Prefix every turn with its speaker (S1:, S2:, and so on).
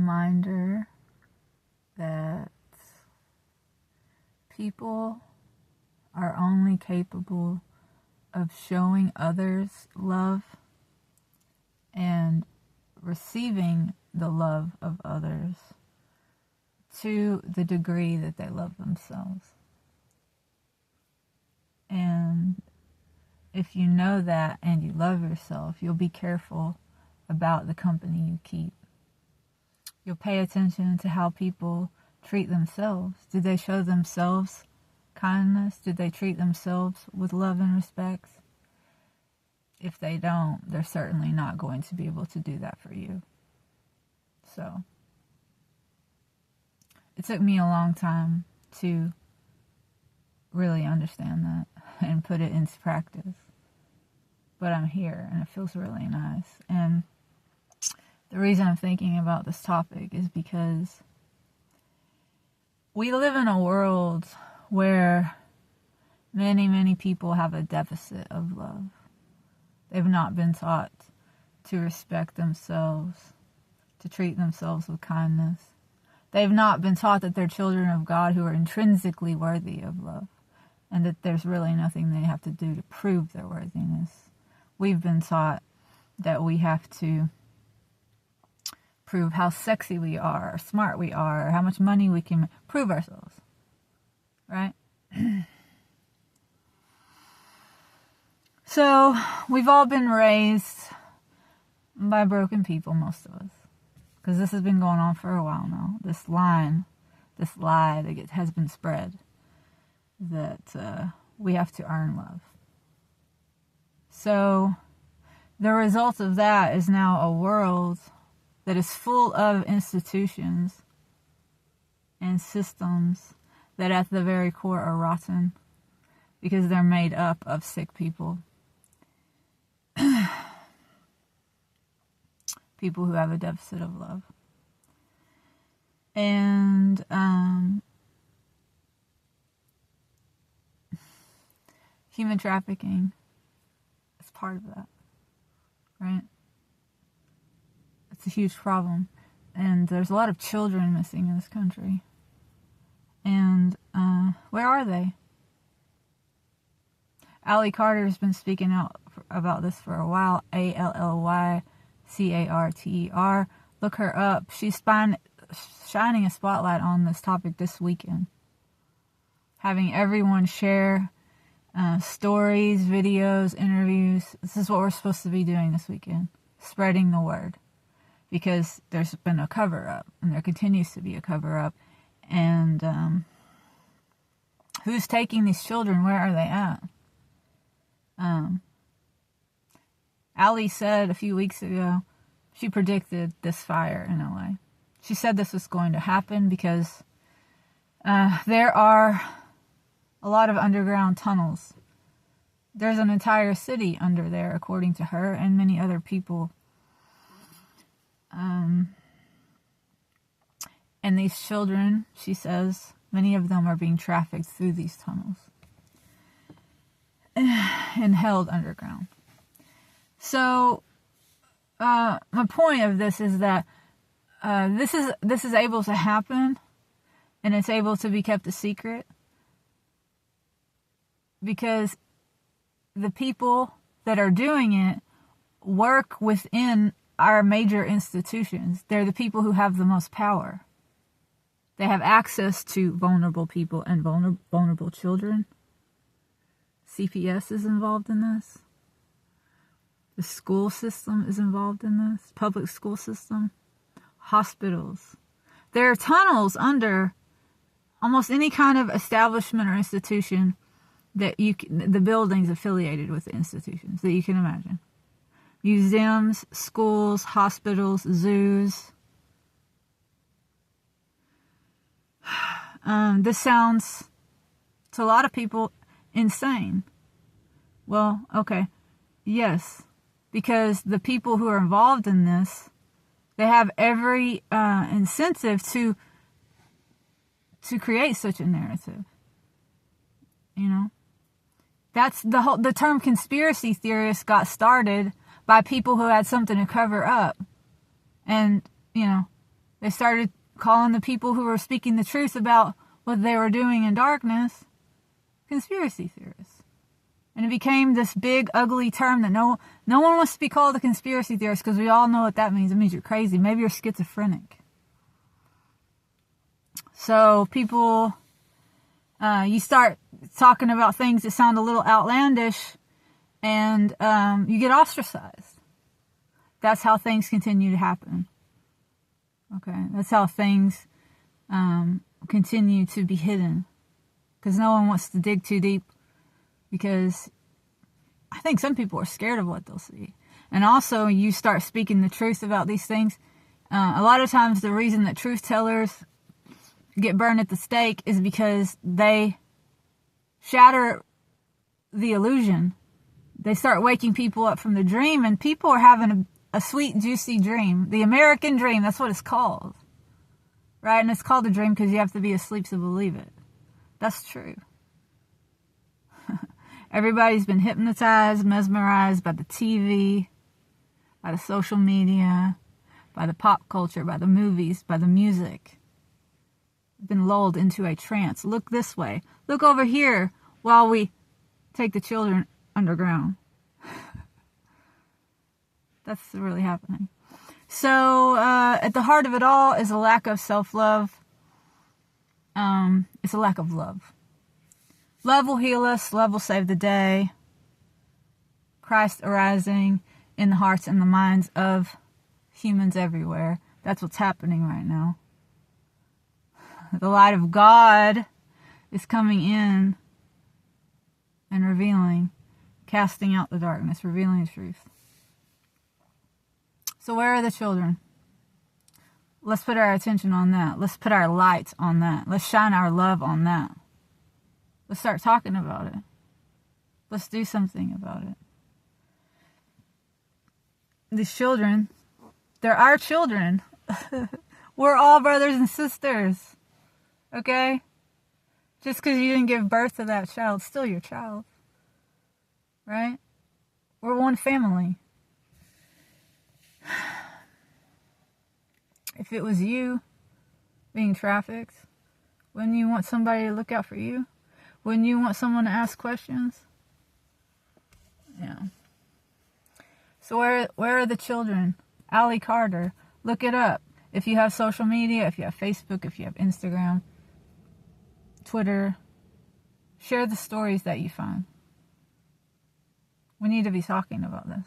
S1: reminder that people are only capable of showing others love and receiving the love of others to the degree that they love themselves. And if you know that and you love yourself, you'll be careful about the company you keep. You'll pay attention to how people treat themselves. Do they show themselves kindness? Do they treat themselves with love and respect? If they don't, they're certainly not going to be able to do that for you. So, it took me a long time to really understand that and put it into practice. But I'm here and it feels really nice. And the reason I'm thinking about this topic is because we live in a world where many, many people have a deficit of love. They've not been taught to respect themselves, to treat themselves with kindness. They've not been taught that they're children of God who are intrinsically worthy of love, and that there's really nothing they have to do to prove their worthiness. We've been taught that we have to prove how sexy we are, or smart we are, or how much money we can prove ourselves. Right? So, we've all been raised by broken people, most of us. Because this has been going on for a while now. This lie that has been spread that we have to earn love. So, the result of that is now a world that is full of institutions and systems that at the very core are rotten because they're made up of sick people. People who have a deficit of love. And human trafficking is part of that, right? It's a huge problem. And there's a lot of children missing in this country. And where are they? Allie Carter has been speaking out about this for a while. ALLYCARTER. Look her up. She's shining a spotlight on this topic this weekend. Having everyone share stories, videos, interviews. This is what we're supposed to be doing this weekend. Spreading the word. Because there's been a cover-up. And there continues to be a cover-up. And who's taking these children? Where are they at? Allie said a few weeks ago, she predicted this fire in LA. She said this was going to happen because there are a lot of underground tunnels. There's an entire city under there, according to her and many other people. And these children, she says, many of them are being trafficked through these tunnels and held underground. So, my point of this is that this is able to happen, and it's able to be kept a secret because the people that are doing it work within our major institutions. They're the people who have the most power. They have access to vulnerable people and vulnerable children. CPS is involved in this. The school system is involved in this. Public school system. Hospitals. There are tunnels under almost any kind of establishment or institution that the buildings affiliated with the institutions that you can imagine. Museums, schools, hospitals, zoos. This sounds to a lot of people insane. Well, okay. Yes. Because the people who are involved in this, they have every incentive to create such a narrative. You know? That's the term conspiracy theorist got started by people who had something to cover up. And, you know, They started calling the people who were speaking the truth about what they were doing in darkness conspiracy theorists. And it became this big, ugly term that no one wants to be called a conspiracy theorist, because we all know what that means. It means you're crazy. Maybe you're schizophrenic. So people, you start talking about things that sound a little outlandish, and you get ostracized. That's how things continue to happen. Okay, that's how things continue to be hidden, because no one wants to dig too deep, because I think some people are scared of what they'll see. And also, you start speaking the truth about these things. A lot of times the reason that truth tellers get burned at the stake is because they shatter the illusion. They start waking people up from the dream, and people are having a sweet, juicy dream. The American dream, that's what it's called. Right? And it's called a dream because you have to be asleep to believe it. That's true. Everybody's been hypnotized, mesmerized by the TV, by the social media, by the pop culture, by the movies, by the music. Been lulled into a trance. Look this way. Look over here while we take the children underground. That's really happening. So, at the heart of it all is a lack of self-love. It's a lack of love. Love will heal us. Love will save the day. Christ arising in the hearts and the minds of humans everywhere. That's what's happening right now. The light of God is coming in and revealing, casting out the darkness, revealing the truth. So where are the children? Let's put our attention on that. Let's put our light on that. Let's shine our love on that. Let's start talking about it. Let's do something about it. These children, they're our children. We're all brothers and sisters. Okay? Just because you didn't give birth to that child, it's still your child. Right? We're one family. If it was you being trafficked, wouldn't you want somebody to look out for you? Wouldn't you want someone to ask questions? Yeah. So where are the children? Allie Carter. Look it up. If you have social media, if you have Facebook, if you have Instagram, Twitter, share the stories that you find. We need to be talking about this.